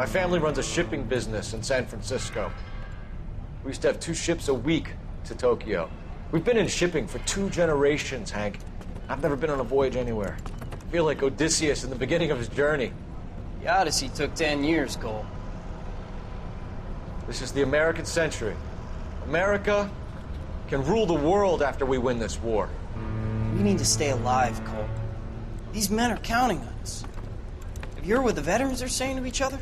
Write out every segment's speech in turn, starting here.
My family runs a shipping business in San Francisco. We used to have 2 ships a week to Tokyo. We've been in shipping for 2 generations, Hank. I've never been on a voyage anywhere. I feel like Odysseus in the beginning of his journey. The Odyssey took 10 years, Cole. This is the American century. America can rule the world after we win this war. We need to stay alive, Cole. These men are counting on us. Have you heard what the veterans are saying to each other?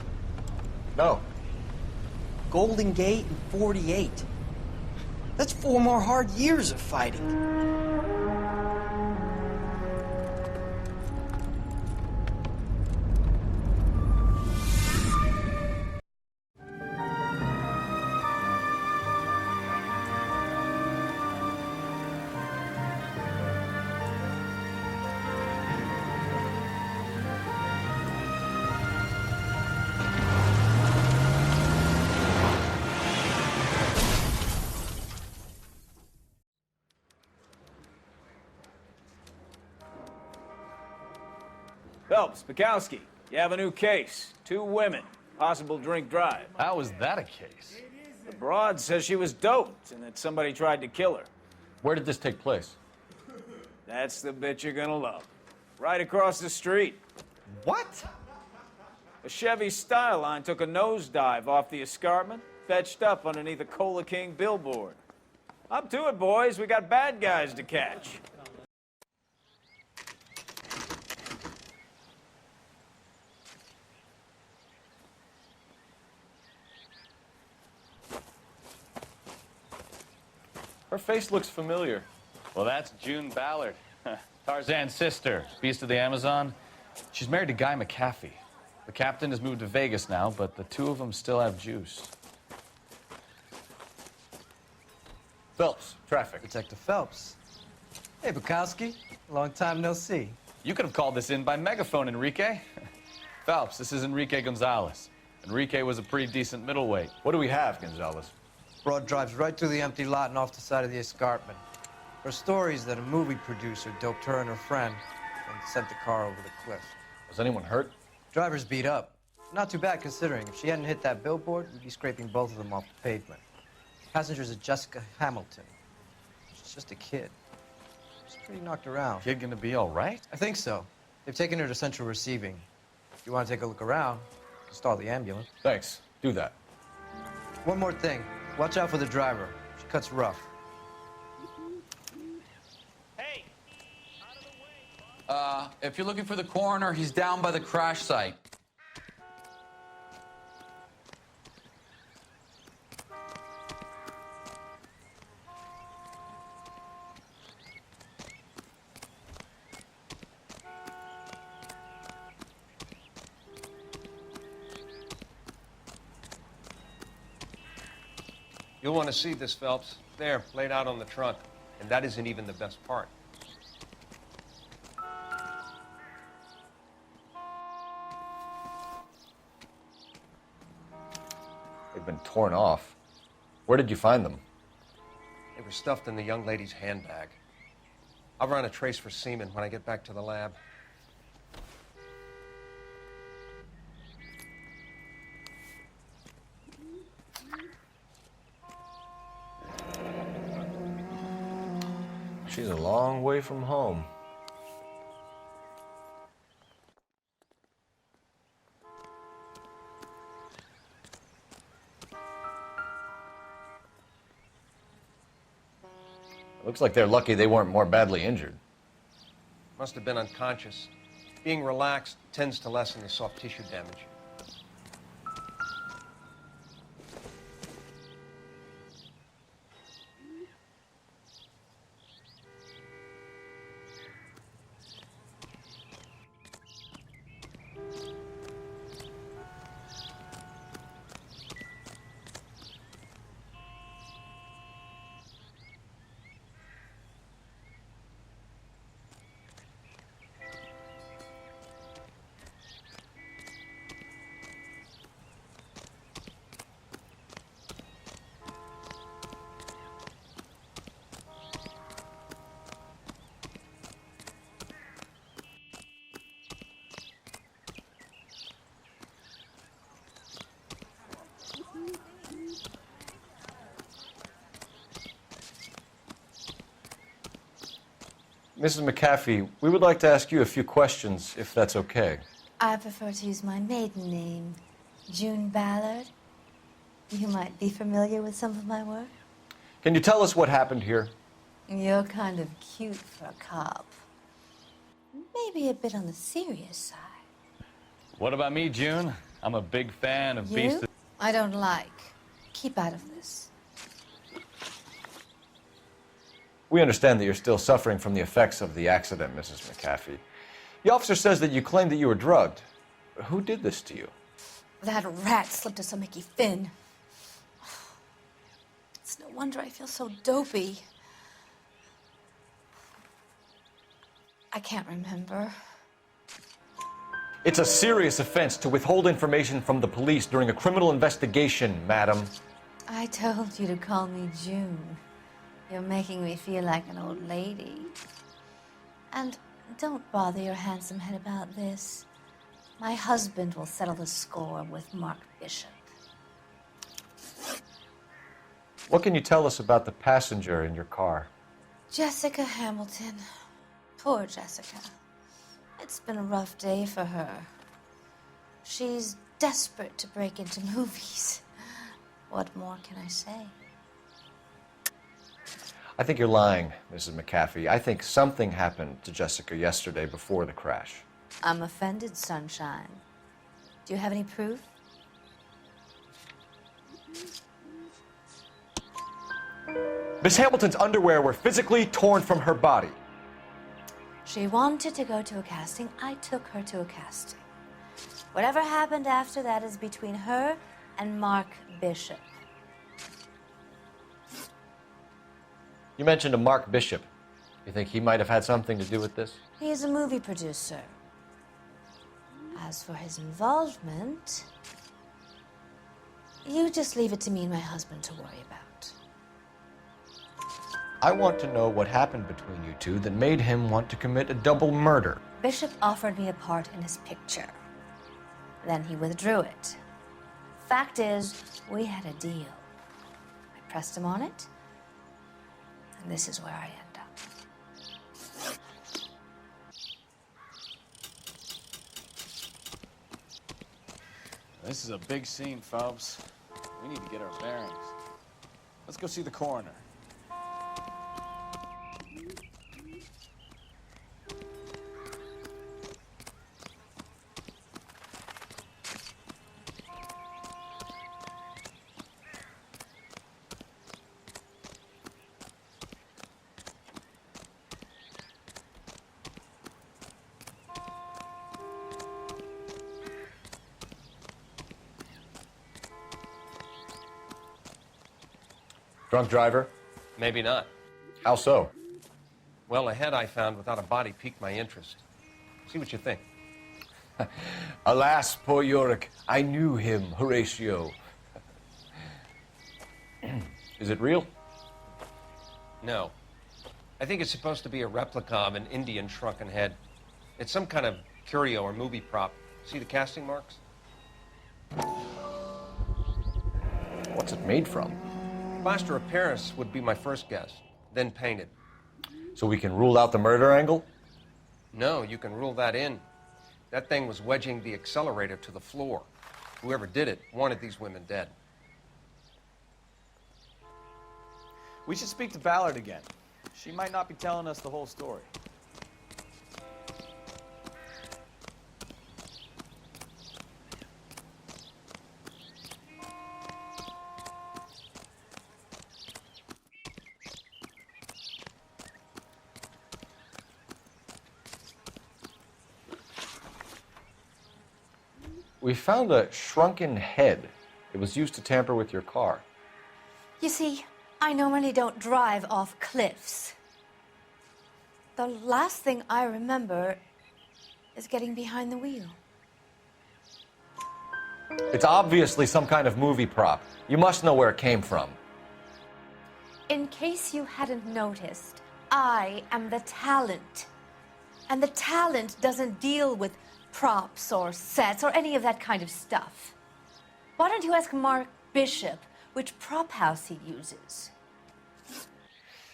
No. Golden Gate in 48. That's 4 more hard years of fighting. Phelps, Bukowski, you have a new case. 2 women, possible drink drive. How is that a case? The broad says she was doped and that somebody tried to kill her. Where did this take place? That's the bit you're gonna love. Right across the street. What? A Chevy Styline took a nosedive off the escarpment, fetched up underneath a Cola King billboard. Up to it, boys. We got bad guys to catch. Her face looks familiar. Well, that's June Ballard, Tarzan's sister, beast of the Amazon. She's married to Guy McAfee. The captain has moved to Vegas now, but the 2 of them still have juice. Phelps, traffic. Detective Phelps. Hey, Bukowski. Long time no see. You could have called this in by megaphone, Enrique. Phelps, this is Enrique Gonzalez. Enrique was a pretty decent middleweight. What do we have, Gonzalez? Broad drives right through the empty lot and off the side of the escarpment. Her stories that a movie producer doped her and her friend and sent the car over the cliff. Was anyone hurt? Driver's beat up. Not too bad considering. If she hadn't hit that billboard, we'd be scraping both of them off the pavement. Passenger's is Jessica Hamilton. She's just a kid. She's pretty knocked around. Kid gonna be all right? I think so. They've taken her to central receiving. If you want to take a look around, stall the ambulance. Thanks. Do that. One more thing. Watch out for the driver. She cuts rough. Hey! If you're looking for the coroner, he's down by the crash site. You'll want to see this, Phelps. There, laid out on the trunk. And that isn't even the best part. They've been torn off. Where did you find them? They were stuffed in the young lady's handbag. I'll run a trace for semen when I get back to the lab. She's a long way from home. Looks like they're lucky they weren't more badly injured. Must have been unconscious. Being relaxed tends to lessen the soft tissue damage. Mrs. McAfee, we would like to ask you a few questions, if that's okay. I prefer to use my maiden name, June Ballard. You might be familiar with some of my work. Can you tell us what happened here? You're kind of cute for a cop. Maybe a bit on the serious side. What about me, June? I'm a big fan of Beast. You? I don't like. Keep out of this. We understand that you're still suffering from the effects of the accident, Mrs. McAfee. The officer says that you claimed that you were drugged. Who did this to you? That rat slipped us a Mickey Finn. It's no wonder I feel so dopey. I can't remember. It's a serious offense to withhold information from the police during a criminal investigation, madam. I told you to call me June. You're making me feel like an old lady. And don't bother your handsome head about this. My husband will settle the score with Mark Bishop. What can you tell us about the passenger in your car? Jessica Hamilton. Poor Jessica. It's been a rough day for her. She's desperate to break into movies. What more can I say? I think you're lying, Mrs. McAfee. I think something happened to Jessica yesterday before the crash. I'm offended, Sunshine. Do you have any proof? Miss Hamilton's underwear were physically torn from her body. She wanted to go to a casting. I took her to a casting. Whatever happened after that is between her and Mark Bishop. You mentioned a Mark Bishop. You think he might have had something to do with this? He is a movie producer. As for his involvement, you just leave it to me and my husband to worry about. I want to know what happened between you two that made him want to commit a double murder. Bishop offered me a part in his picture. Then he withdrew it. Fact is, we had a deal. I pressed him on it, and this is where I end up. This is a big scene, folks. We need to get our bearings. Let's go see the coroner. Drunk driver? Maybe not. How so? Well, a head I found without a body piqued my interest. See what you think. Alas, poor Yorick, I knew him, Horatio. Is it real? No. I think it's supposed to be a replica of an Indian shrunken head. It's some kind of curio or movie prop. See the casting marks? What's it made from? Plaster of Paris would be my first guess, then painted. So we can rule out the murder angle? No, you can rule that in. That thing was wedging the accelerator to the floor. Whoever did it wanted these women dead. We should speak to Ballard again. She might not be telling us the whole story. We found a shrunken head. It was used to tamper with your car. You see, I normally don't drive off cliffs. The last thing I remember is getting behind the wheel. It's obviously some kind of movie prop. You must know where it came from. In case you hadn't noticed, I am the talent. And the talent doesn't deal with props or sets or any of that kind of stuff. Why don't you ask Mark Bishop which prop house he uses?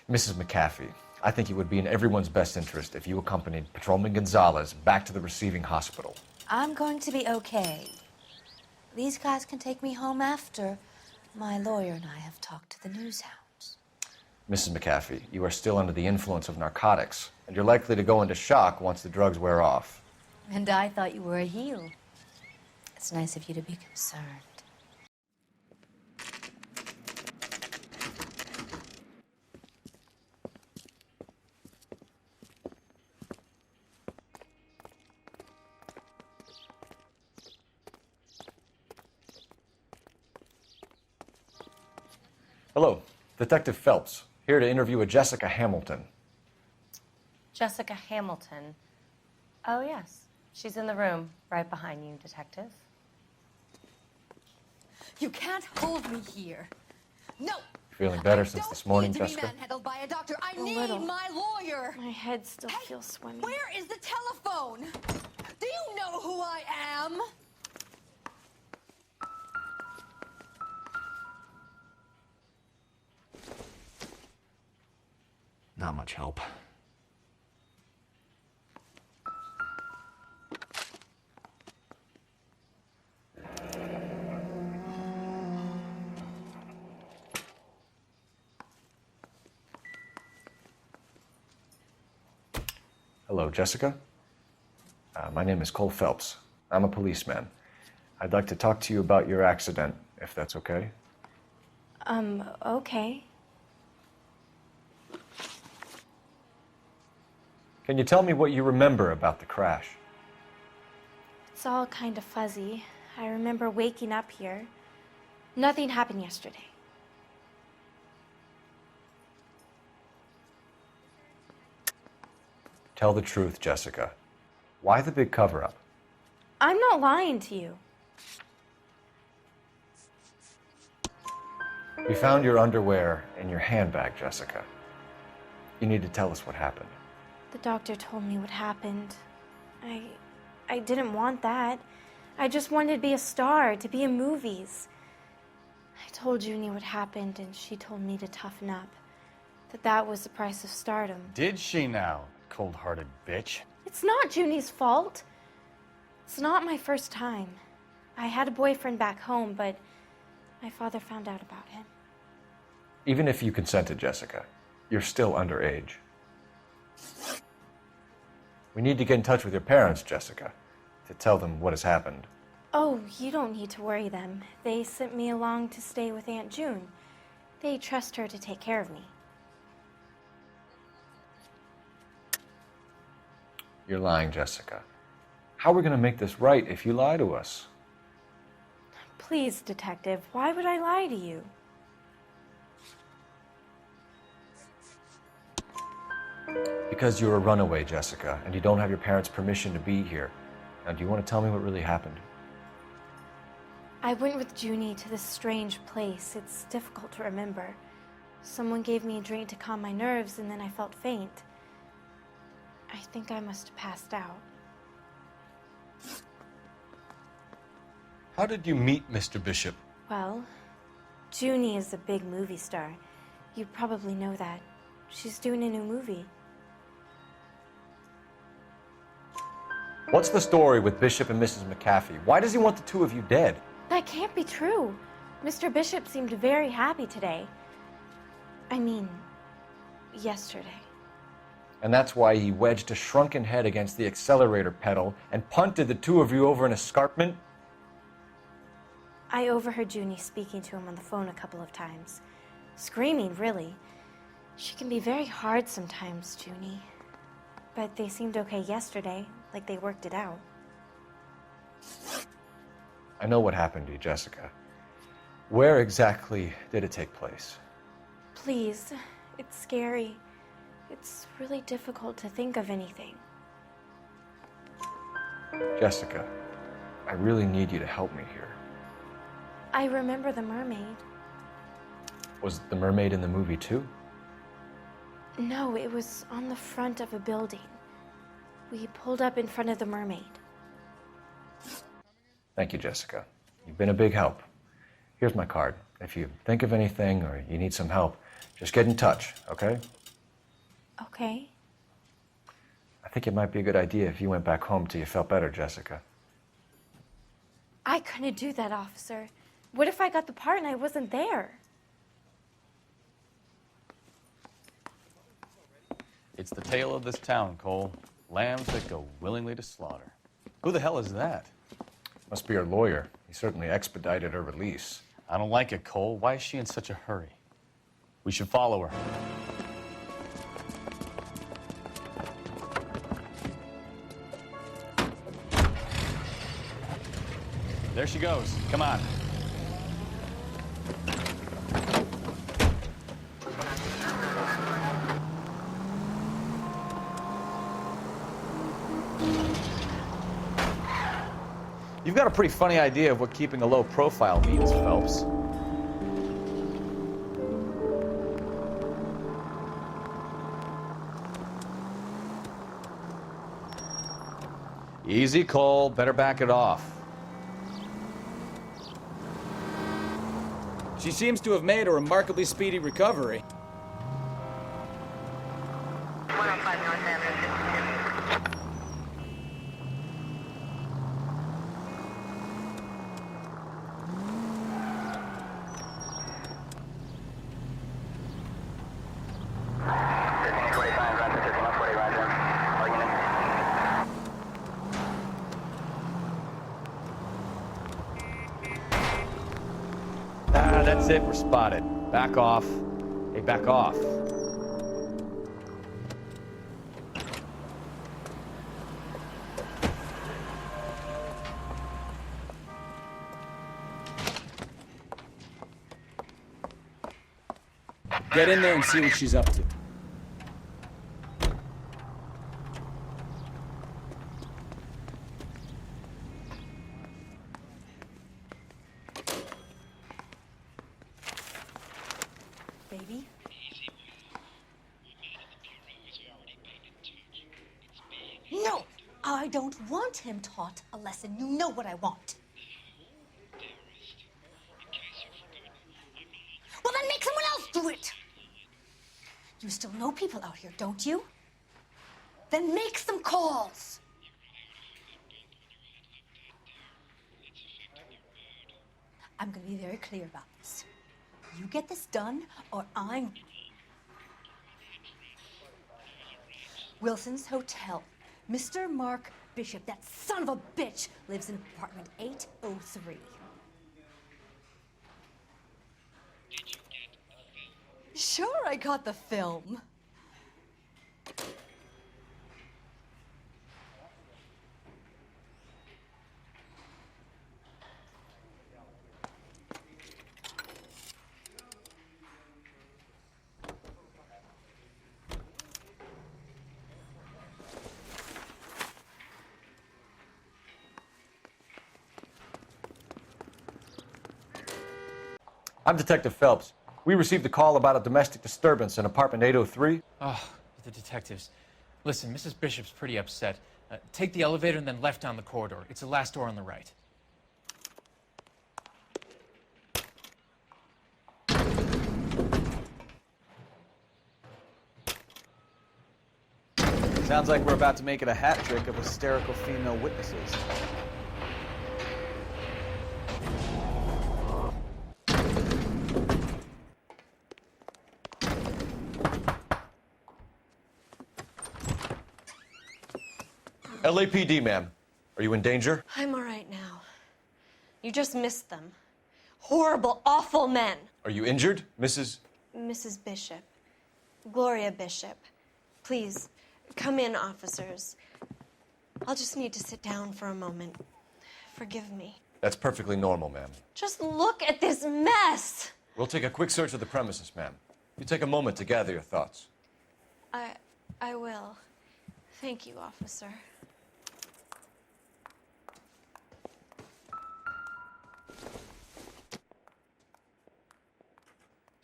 Mrs. McAfee, I think it would be in everyone's best interest if you accompanied Patrolman Gonzalez back to the receiving hospital. I'm going to be okay. These guys can take me home after. My lawyer and I have talked to the news hounds. Mrs. McAfee, you are still under the influence of narcotics, and you're likely to go into shock once the drugs wear off. And I thought you were a heel. It's nice of you to be concerned. Hello, Detective Phelps, here to interview a Jessica Hamilton. Jessica Hamilton. Oh, yes. She's in the room, right behind you, Detective. You can't hold me here. No! Feeling better since this morning, Jessica? I don't need to be manhandled by a doctor. I need little. my lawyer. My head still feels swimmy. Where is the telephone? Do you know who I am? Not much help. Hello, Jessica. My name is Cole Phelps. I'm a policeman. I'd like to talk to you about your accident, if that's okay. Okay. Can you tell me what you remember about the crash? It's all kind of fuzzy. I remember waking up here. Nothing happened yesterday. Tell the truth, Jessica. Why the big cover-up? I'm not lying to you. We found your underwear in your handbag, Jessica. You need to tell us what happened. The doctor told me what happened. I didn't want that. I just wanted to be a star, to be in movies. I told Junie what happened, and she told me to toughen up. That was the price of stardom. Did she now, cold-hearted bitch? It's not Junie's fault. It's not my first time. I had a boyfriend back home, but my father found out about him. Even if you consented, Jessica, you're still underage. We need to get in touch with your parents, Jessica, to tell them what has happened. Oh, you don't need to worry them. They sent me along to stay with Aunt June. They trust her to take care of me. You're lying, Jessica. How are we going to make this right if you lie to us? Please, Detective, why would I lie to you? Because you're a runaway, Jessica, and you don't have your parents' permission to be here. Now, do you want to tell me what really happened? I went with Junie to this strange place. It's difficult to remember. Someone gave me a drink to calm my nerves, and then I felt faint. I think I must have passed out. How did you meet Mr. Bishop? Well, Junie is a big movie star. You probably know that. She's doing a new movie. What's the story with Bishop and Mrs. McAfee? Why does he want the two of you dead? That can't be true. Mr. Bishop seemed very happy today. I mean, yesterday. And that's why he wedged a shrunken head against the accelerator pedal and punted the two of you over an escarpment? I overheard Junie speaking to him on the phone a couple of times. Screaming, really. She can be very hard sometimes, Junie. But they seemed okay yesterday, like they worked it out. I know what happened to you, Jessica. Where exactly did it take place? Please, it's scary. It's really difficult to think of anything. Jessica, I really need you to help me here. I remember the mermaid. Was the mermaid in the movie too? No, it was on the front of a building. We pulled up in front of the mermaid. Thank you, Jessica. You've been a big help. Here's my card. If you think of anything or you need some help, just get in touch, okay? Okay. I think it might be a good idea if you went back home till you felt better, Jessica. I couldn't do that, officer. What if I got the part and I wasn't there? It's the tale of this town, Cole. Lambs that go willingly to slaughter. Who the hell is that? Must be her lawyer. He certainly expedited her release. I don't like it, Cole. Why is she in such a hurry? We should follow her. There she goes. Come on. You've got a pretty funny idea of what keeping a low profile means, Phelps. Easy, Cole. Better back it off. She seems to have made a remarkably speedy recovery. 105 North Avenue. That's it. We're spotted. Back off. Hey, back off. Get in there and see what she's up to. Baby? No! I don't want him taught a lesson. You know what I want. Well, then make someone else do it! You still know people out here, don't you? Then make some calls! I'm gonna be very clear about this. You get this done, or I'm... Wilson's Hotel. Mr. Mark Bishop, that son of a bitch, lives in apartment 803. Sure, I got the film. I'm Detective Phelps. We received a call about a domestic disturbance in apartment 803. Oh, the detectives. Listen, Mrs. Bishop's pretty upset. Take the elevator and then left down the corridor. It's the last door on the right. Sounds like we're about to make it a hat trick of hysterical female witnesses. LAPD, ma'am. Are you in danger? I'm all right now. You just missed them. Horrible, awful men. Are you injured, Mrs.? Mrs. Bishop. Gloria Bishop. Please, come in, officers. I'll just need to sit down for a moment. Forgive me. That's perfectly normal, ma'am. Just look at this mess! We'll take a quick search of the premises, ma'am. You take a moment to gather your thoughts. I will. Thank you, officer.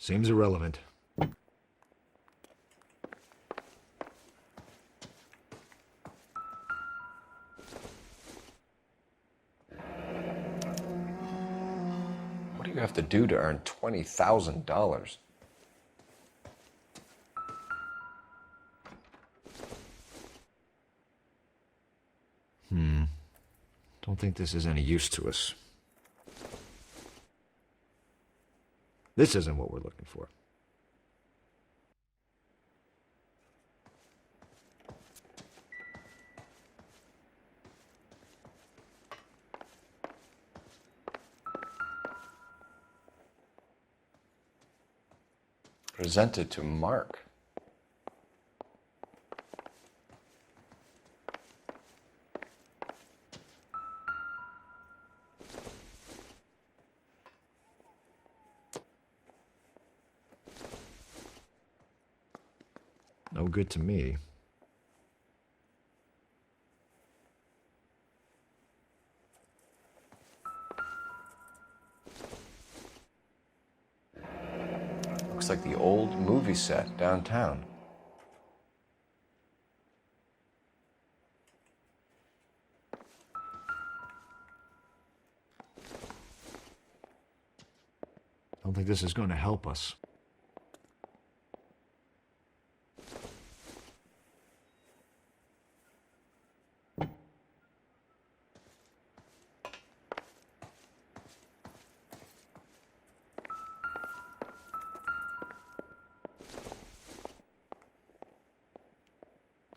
Seems irrelevant. What do you have to do to earn $20,000? Don't think this is any use to us. This isn't what we're looking for. Presented to Mark. No good to me. Looks like the old movie set downtown. Don't think this is going to help us.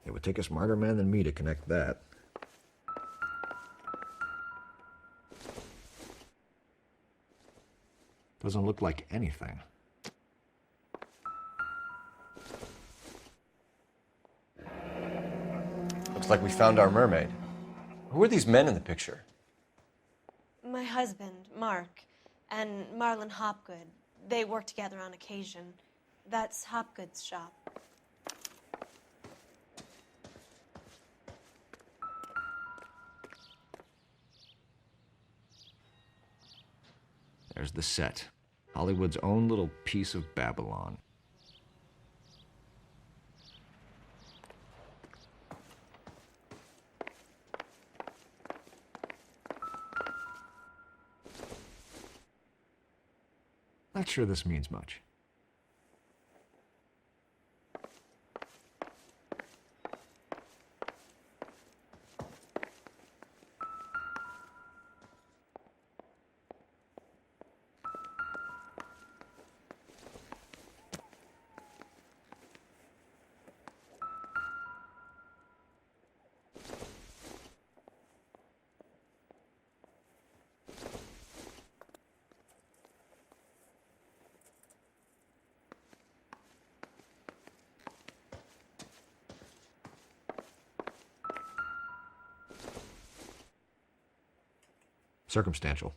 It would take a smarter man than me to connect that. Doesn't look like anything. Looks like we found our mermaid. Who are these men in the picture? My husband, Mark, and Marlon Hopgood. They work together on occasion. That's Hopgood's shop. There's the set. Hollywood's own little piece of Babylon. Not sure this means much. Circumstantial.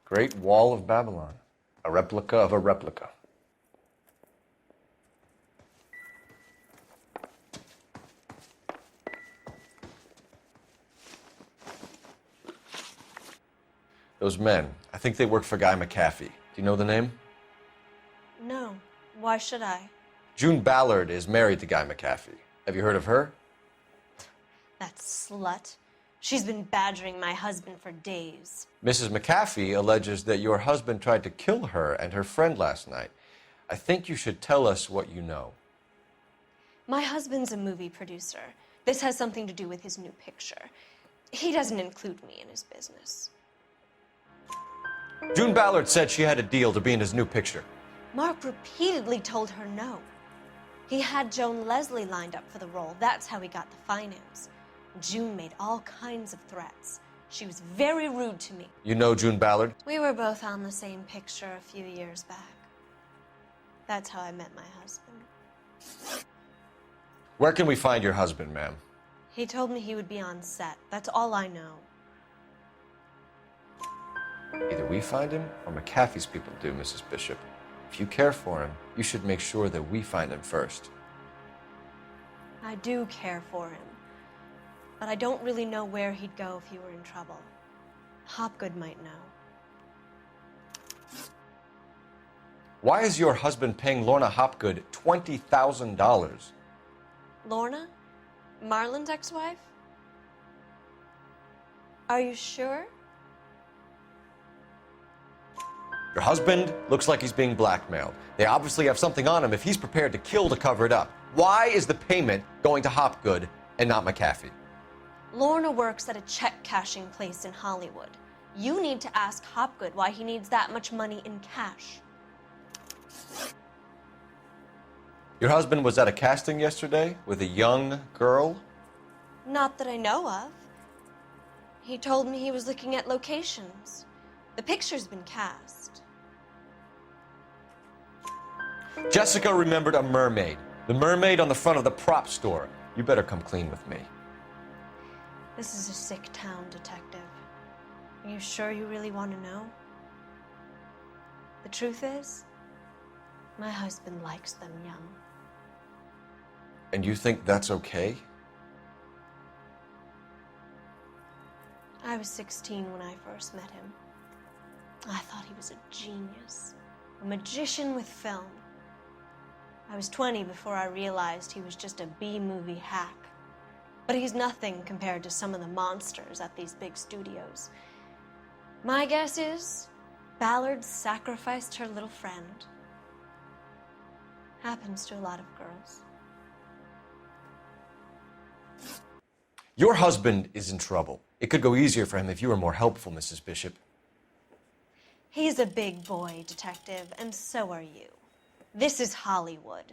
Great Wall of Babylon. A replica of a replica. Those men, I think they work for Guy McAfee. Do you know the name? No. Why should I? June Ballard is married to Guy McAfee. Have you heard of her? That slut. She's been badgering my husband for days. Mrs. McAfee alleges that your husband tried to kill her and her friend last night. I think you should tell us what you know. My husband's a movie producer. This has something to do with his new picture. He doesn't include me in his business. June Ballard said she had a deal to be in his new picture. Mark repeatedly told her no. He had Joan Leslie lined up for the role. That's how he got the finance. June made all kinds of threats. She was very rude to me. You know June Ballard? We were both on the same picture a few years back. That's how I met my husband. Where can we find your husband, ma'am? He told me he would be on set. That's all I know. Either we find him or McAfee's people do, Mrs. Bishop. If you care for him, you should make sure that we find him first. I do care for him. But I don't really know where he'd go if he were in trouble. Hopgood might know. Why is your husband paying Lorna Hopgood $20,000? Lorna? Marlon's ex-wife? Are you sure? Your husband looks like he's being blackmailed. They obviously have something on him if he's prepared to kill to cover it up. Why is the payment going to Hopgood and not McAfee? Lorna works at a check-cashing place in Hollywood. You need to ask Hopgood why he needs that much money in cash. Your husband was at a casting yesterday with a young girl? Not that I know of. He told me he was looking at locations. The picture's been cast. Jessica remembered a mermaid. The mermaid on the front of the prop store. You better come clean with me. This is a sick town, Detective. Are you sure you really want to know? The truth is, my husband likes them young. And you think that's okay? I was 16 when I first met him. I thought he was a genius, a magician with film. I was 20 before I realized he was just a B-movie hack. But he's nothing compared to some of the monsters at these big studios. My guess is Ballard sacrificed her little friend. Happens to a lot of girls. Your husband is in trouble. It could go easier for him if you were more helpful, Mrs. Bishop. He's a big boy, Detective, and so are you. This is Hollywood.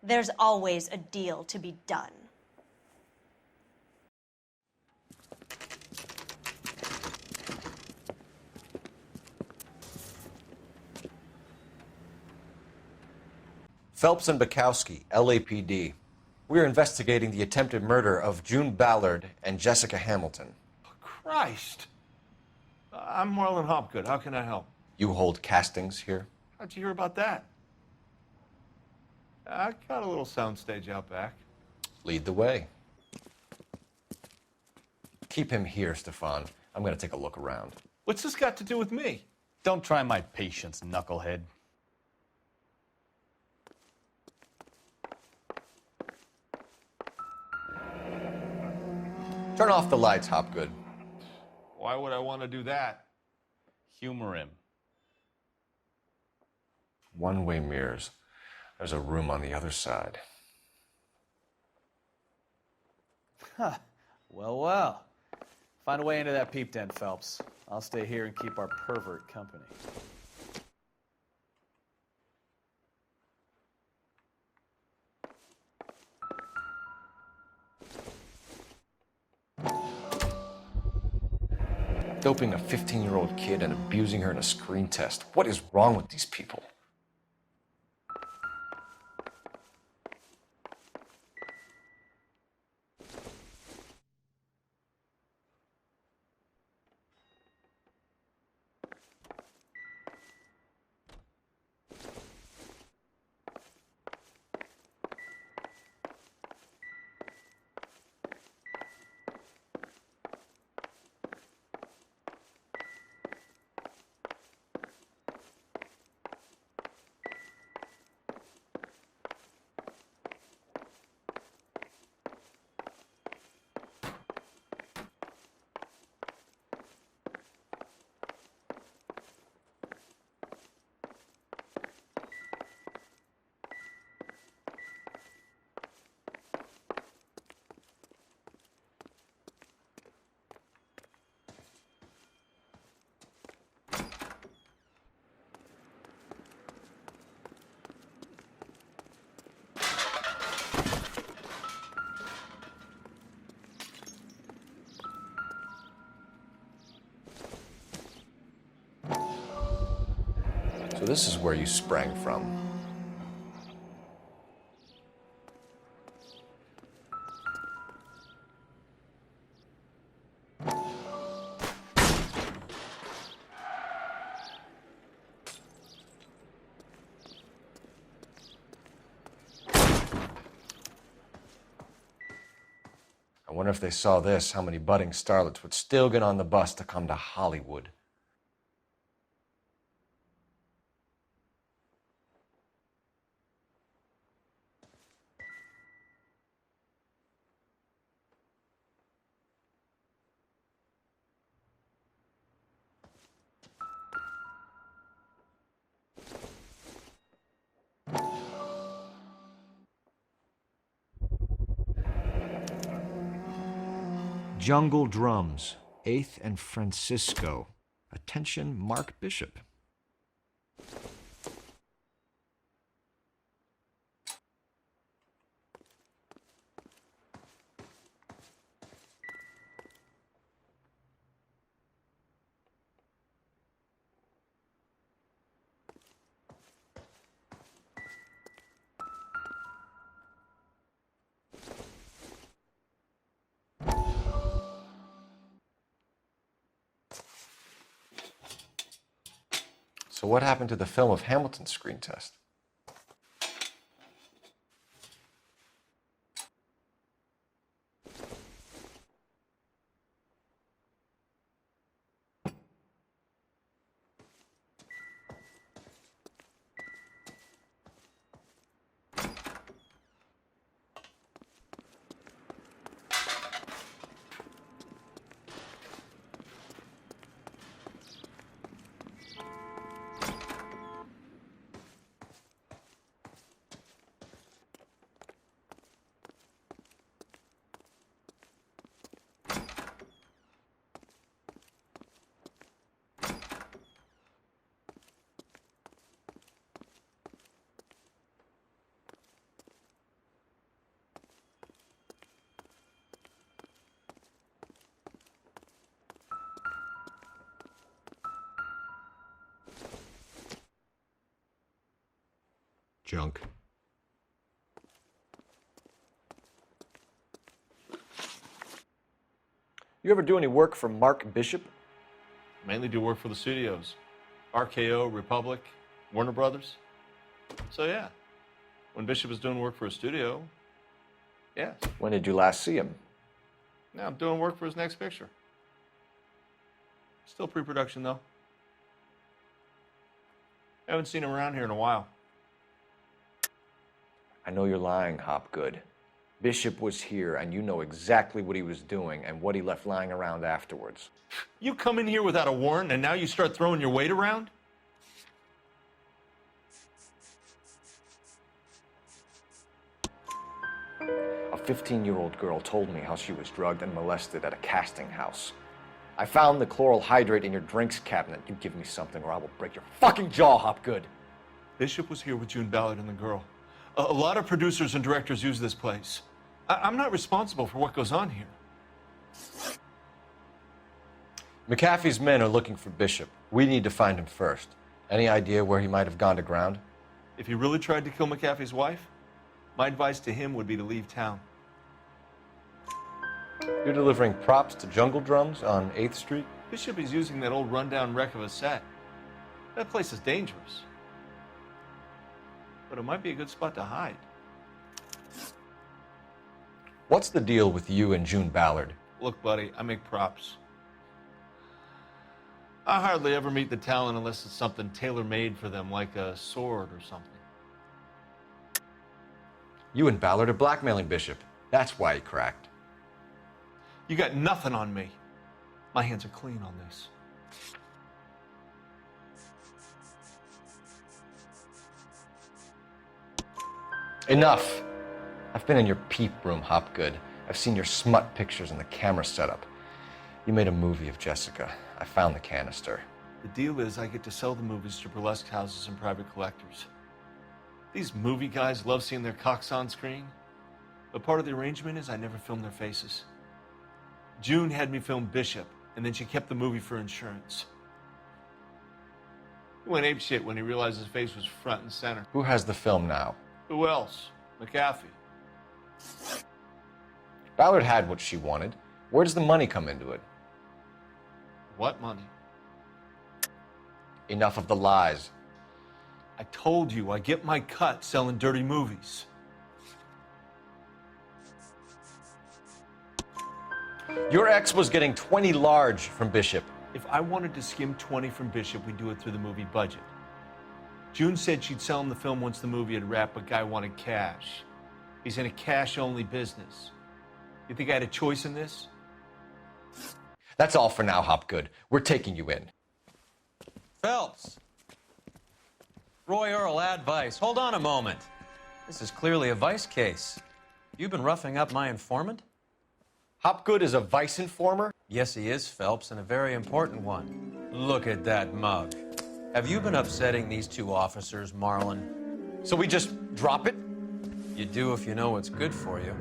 There's always a deal to be done. Phelps and Bukowski, LAPD. We're investigating the attempted murder of June Ballard and Jessica Hamilton. Christ. I'm Marlon Hopgood. How can I help? You hold castings here? How'd you hear about that? I got a little soundstage out back. Lead the way. Keep him here, Stefan. I'm going to take a look around. What's this got to do with me? Don't try my patience, knucklehead. Turn off the lights, Hopgood. Why would I want to do that? Humor him. One-way mirrors. There's a room on the other side. Huh. Well, well. Find a way into that peep den, Phelps. I'll stay here and keep our pervert company. Doping a 15-year-old kid and abusing her in a screen test. What is wrong with these people? So this is where you sprang from. I wonder if they saw this, how many budding starlets would still get on the bus to come to Hollywood. Jungle Drums, 8th and Francisco. Attention, Mark Bishop. So what happened to the film of Hamilton's screen test? Junk. You ever do any work for Mark Bishop? Mainly do work for the studios. RKO, Republic, Warner Brothers. So yeah, when Bishop was doing work for a studio, yeah. When did you last see him? Now I'm doing work for his next picture. Still pre-production though. Haven't seen him around here in a while. I know you're lying, Hopgood. Bishop was here, and you know exactly what he was doing and what he left lying around afterwards. You come in here without a warrant, and now you start throwing your weight around? A 15-year-old girl told me how she was drugged and molested at a casting house. I found the chloral hydrate in your drinks cabinet. You give me something or I will break your fucking jaw, Hopgood. Bishop was here with June Ballard and the girl. A lot of producers and directors use this place. I'm not responsible for what goes on here. McAfee's men are looking for Bishop. We need to find him first. Any idea where he might have gone to ground? If he really tried to kill McAfee's wife, my advice to him would be to leave town. You're delivering props to Jungle Drums on 8th Street? Bishop is using that old rundown wreck of a set. That place is dangerous. But it might be a good spot to hide. What's the deal with you and June Ballard? Look, buddy, I make props. I hardly ever meet the talent unless it's something tailor-made for them, like a sword or something. You and Ballard are blackmailing Bishop. That's why he cracked. You got nothing on me. My hands are clean on this. Enough. I've been in your peep room, Hopgood. I've seen your smut pictures and the camera setup. You made a movie of Jessica. I found the canister. The deal is I get to sell the movies to burlesque houses and private collectors. These movie guys love seeing their cocks on screen, but part of the arrangement is I never film their faces. June had me film Bishop, and then she kept the movie for insurance. He went apeshit when he realized his face was front and center. Who has the film now? Who else? McAfee. Ballard had what she wanted. Where does the money come into it? What money? Enough of the lies. I told you I get my cut selling dirty movies. Your ex was getting 20 large from Bishop. If I wanted to skim 20 from Bishop, we'd do it through the movie budget. June said she'd sell him the film once the movie had wrapped, but Guy wanted cash. He's in a cash-only business. You think I had a choice in this? That's all for now, Hopgood. We're taking you in. Phelps. Roy Earl, ad vice. Hold on a moment. This is clearly a vice case. You've been roughing up my informant? Hopgood is a vice informer? Yes, he is, Phelps, and a very important one. Look at that mug. Have you been upsetting these two officers, Marlon? So we just drop it? You do if you know what's good for you.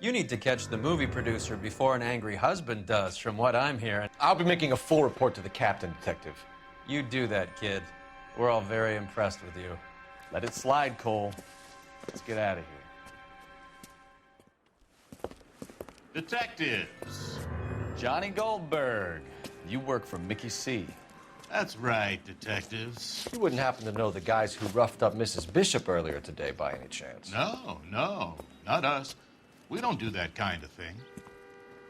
You need to catch the movie producer before an angry husband does, from what I'm hearing. I'll be making a full report to the captain, Detective. You do that, kid. We're all very impressed with you. Let it slide, Cole. Let's get out of here. Detectives. Johnny Goldberg. You work for Mickey C. That's right, detectives. You wouldn't happen to know the guys who roughed up Mrs. Bishop earlier today by any chance? No, not us. We don't do that kind of thing.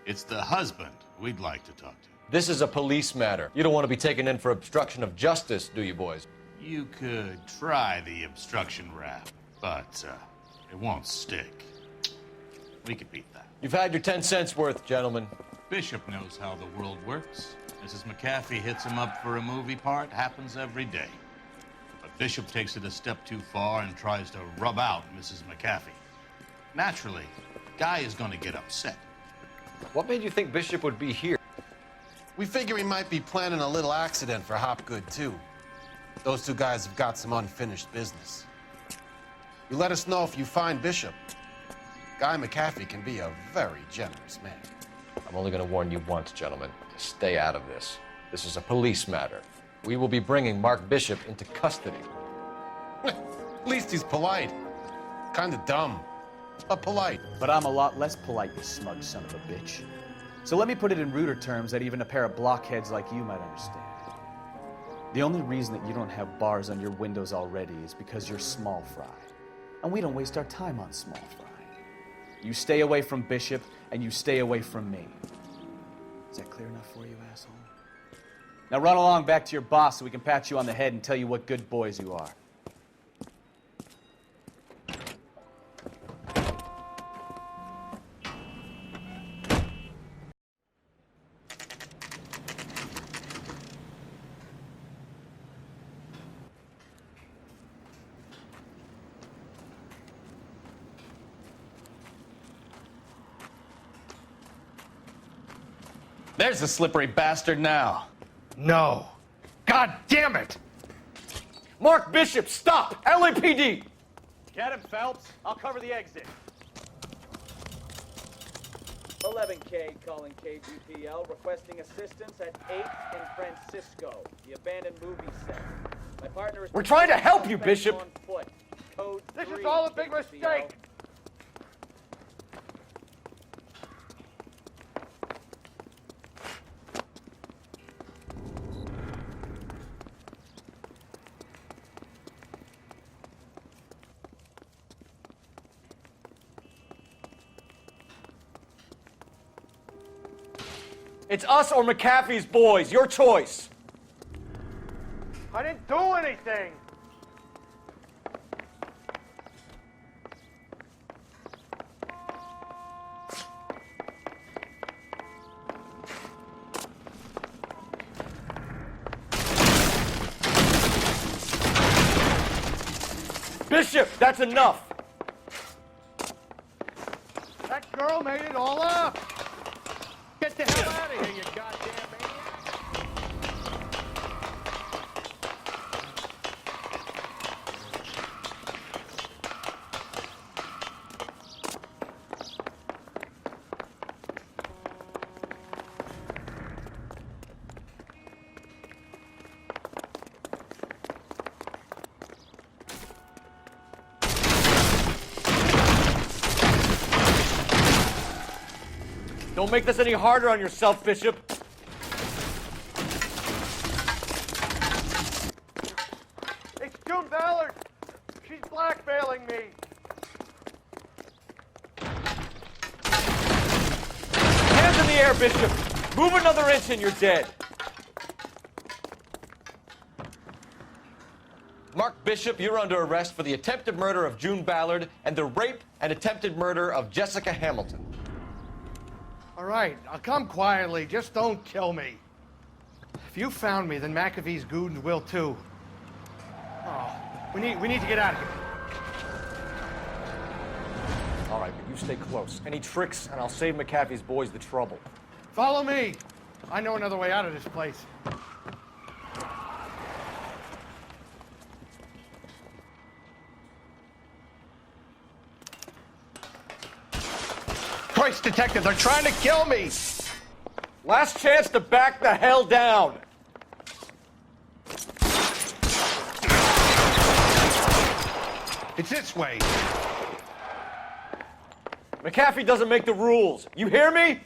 It's the husband we'd like to talk to. This is a police matter. You don't want to be taken in for obstruction of justice, do you, boys? You could try the obstruction rap, but it won't stick. We could beat that. You've had your 10 cents worth, gentlemen. Bishop knows how the world works. Mrs. McAfee hits him up for a movie part. Happens every day. But Bishop takes it a step too far and tries to rub out Mrs. McAfee. Naturally, Guy is going to get upset. What made you think Bishop would be here? We figure he might be planning a little accident for Hopgood, too. Those two guys have got some unfinished business. You let us know if you find Bishop. Guy McAfee can be a very generous man. I'm only going to warn you once, gentlemen, to stay out of this. This is a police matter. We will be bringing Mark Bishop into custody. At least he's polite. Kind of dumb, but polite. But I'm a lot less polite, you smug son of a bitch. So let me put it in ruder terms that even a pair of blockheads like you might understand. The only reason that you don't have bars on your windows already is because you're small fry. And we don't waste our time on small fry. You stay away from Bishop, and you stay away from me. Is that clear enough for you, asshole? Now run along back to your boss so we can pat you on the head and tell you what good boys you are. There's the slippery bastard now. No. God damn it! Mark Bishop, stop! LAPD! Get him, Phelps. I'll cover the exit. 11K calling KGPL, requesting assistance at 8th in Francisco, the abandoned movie set. My partner is... We're trying to help you, Bishop! On foot. Code This 3, is all a big KGPL. mistake! It's us or McAfee's boys. Your choice. I didn't do anything. Bishop, that's enough. That girl made it all up. Get the hell out of here, you goddamn maniac! Don't make this any harder on yourself, Bishop. It's June Ballard. She's blackmailing me. Hands in the air, Bishop. Move another inch and you're dead. Mark Bishop, you're under arrest for the attempted murder of June Ballard and the rape and attempted murder of Jessica Hamilton. All right, I'll come quietly. Just don't kill me. If you found me, then McAfee's goons will too. Oh, we need to get out of here. All right, but you You stay close. Any tricks, and I'll save McAfee's boys the trouble. Follow me. I know another way out of this place. Christ, detective, they're trying to kill me! Last chance to back the hell down! It's this way. McAfee doesn't make the rules. You hear me?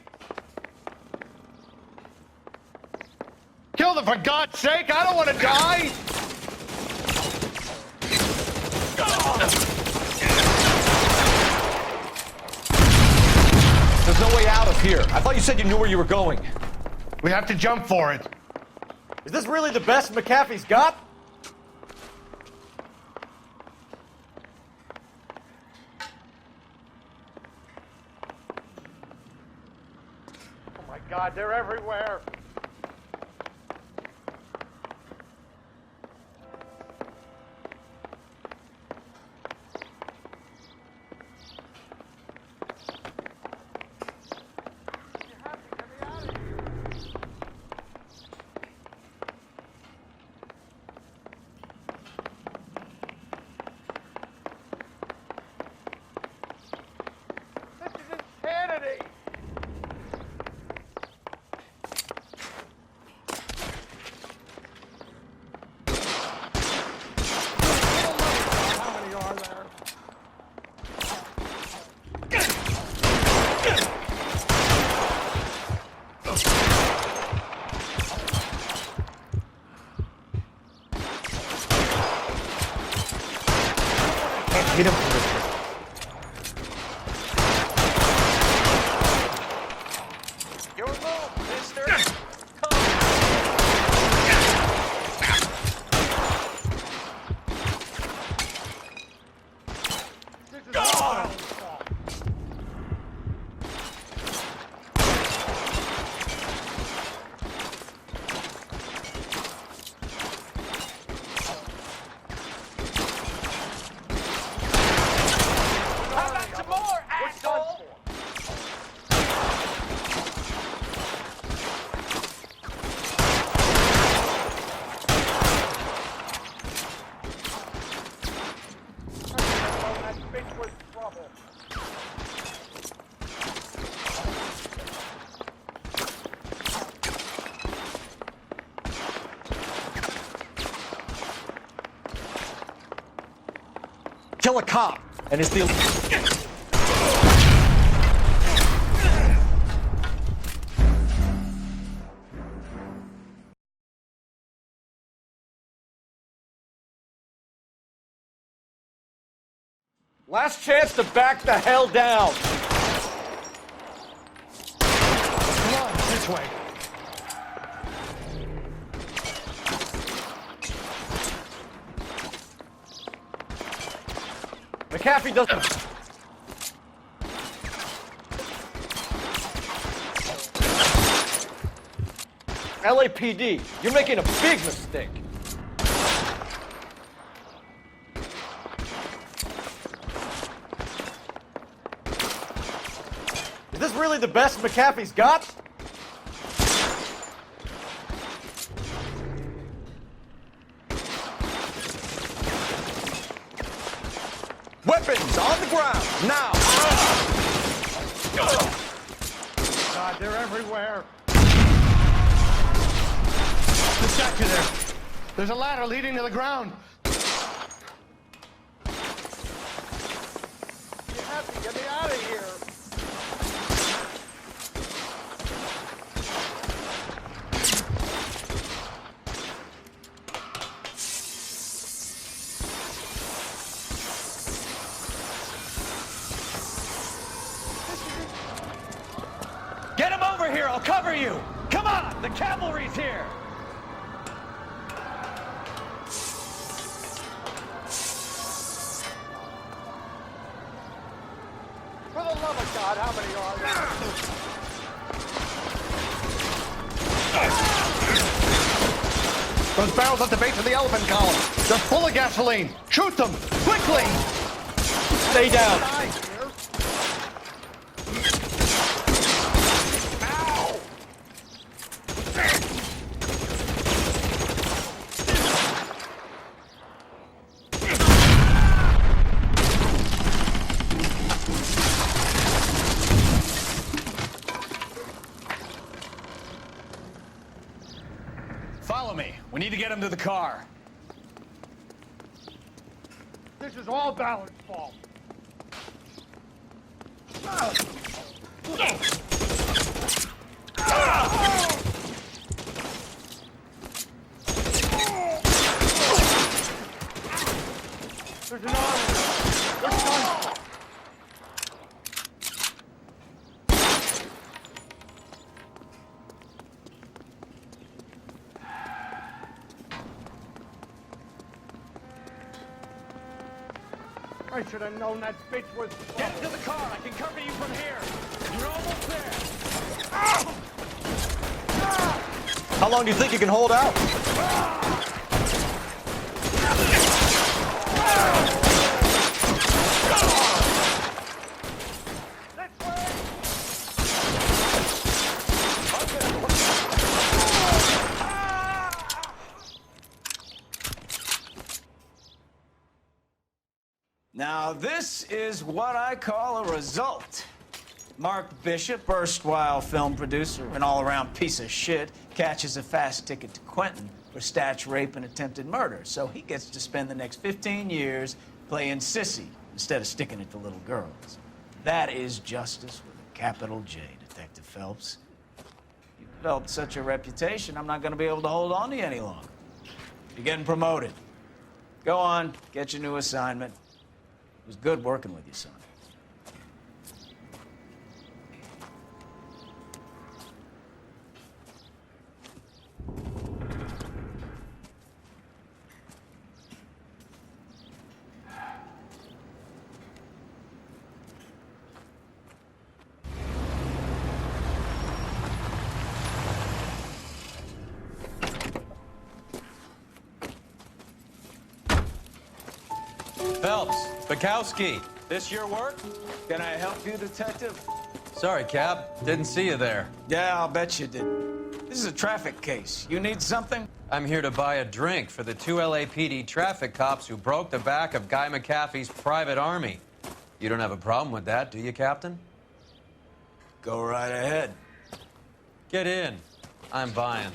Kill them, for God's sake! I don't want to die! There's no way out of here. I thought you said you knew where you were going. We have to jump for it. Is this really the best McAfee's got? Oh my God, they're everywhere. Hit him from this way. Your move, mister. Kill a cop, and it's the... Last chance to back the hell down. Come on, this way. McAfee doesn't... LAPD, you're making a big mistake. Is this really the best McAfee's got? Weapons on the ground, now! God, they're everywhere. Who's got you there? There's a ladder leading to the ground. You have to get me out of here. Get him over here! I'll cover you! Come on! The cavalry's here! For the love of God, how many are there? Those barrels at the base of the elephant column. They're full of gasoline. Shoot them! Quickly! Stay down. Follow me. We need to get him to the car. This is all Ballard's fault. There's an army. There's gunfire. I should have known that bitch was... Get into the car. I can cover you from here. You're almost there. How long do you think you can hold out? Now, this is what I call a result. Mark Bishop, erstwhile film producer, an all-around piece of shit, catches a fast ticket to Quentin for snatch, rape, and attempted murder. So he gets to spend the next 15 years playing sissy instead of sticking it to little girls. That is justice with a capital J, Detective Phelps. You've developed such a reputation, I'm not going to be able to hold on to you any longer. You're getting promoted. Go on, get your new assignment. It was good working with you, son. Phelps, Bukowski, this your work? Can I help you, Detective? Sorry, Cap. Didn't see you there. Yeah, I'll bet you did. This is a traffic case. You need something? I'm here to buy a drink for the 2 LAPD traffic cops who broke the back of Guy McAfee's private army. You don't have a problem with that, do you, Captain? Go right ahead. Get in. I'm buying.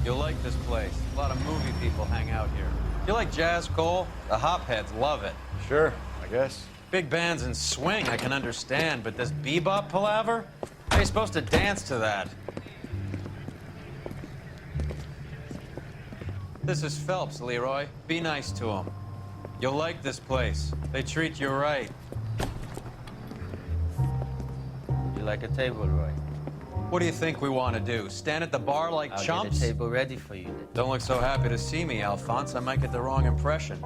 You'll like this place. A lot of movie people hang out here. You like jazz, Cole? The hopheads love it. Sure, I guess. Big bands and swing, I can understand, but this bebop palaver? How are you supposed to dance to that? This is Phelps, Leroy. Be nice to him. You'll like this place. They treat you right. You like a table, Roy? What do you think we want to do? Stand at the bar like I'll chumps? get a table ready for you. Don't look so happy to see me, Alphonse. I might get the wrong impression.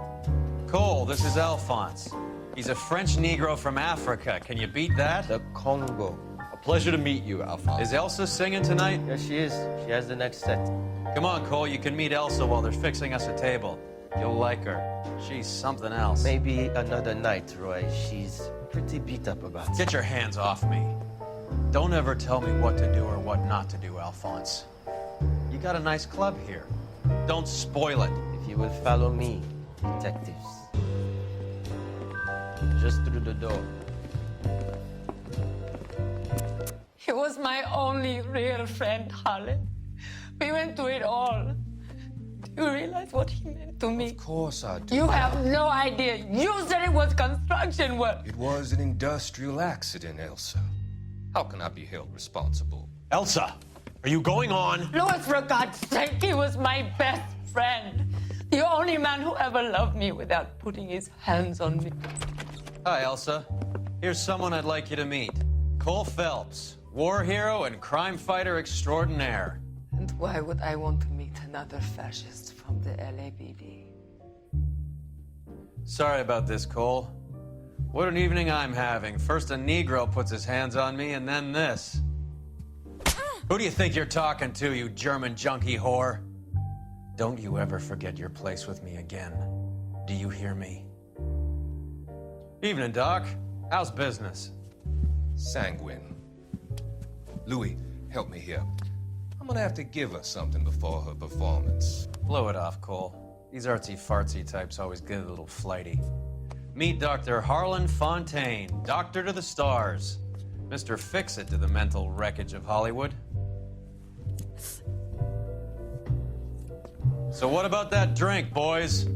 Cole, this is Alphonse. He's a French Negro from Africa. Can you beat that? The Congo. A pleasure to meet you, Alphonse. Is Elsa singing tonight? Yes, she is. She has the next set. Come on, Cole. You can meet Elsa while they're fixing us a table. You'll like her. She's something else. Maybe another night, Roy. She's pretty beat up about it. Get your hands off me. Don't ever tell me what to do or what not to do, Alphonse. You got a nice club here. Don't spoil it. If you will follow me, detectives. Just through the door. He was my only real friend, Harlan. We went through it all. Do you realize what he meant to me? Of course I do. You have no idea. You said it was construction work. It was an industrial accident, Elsa. How can I be held responsible? Elsa, are you going on? Louis, for God's sake, he was my best friend. The only man who ever loved me without putting his hands on me. Hi, Elsa. Here's someone I'd like you to meet. Cole Phelps, war hero and crime fighter extraordinaire. And why would I want to meet another fascist from the LAPD? Sorry about this, Cole. What an evening I'm having. First a Negro puts his hands on me, and then this. Who do you think you're talking to, you German junkie whore? Don't you ever forget your place with me again. Do you hear me? Evening, Doc. How's business? Sanguine. Louis, help me here. I'm gonna have to give her something before her performance. Blow it off, Cole. These artsy-fartsy types always get a little flighty. Meet Dr. Harlan Fontaine, doctor to the stars. Mr. Fix-It to the mental wreckage of Hollywood. So what about that drink, boys?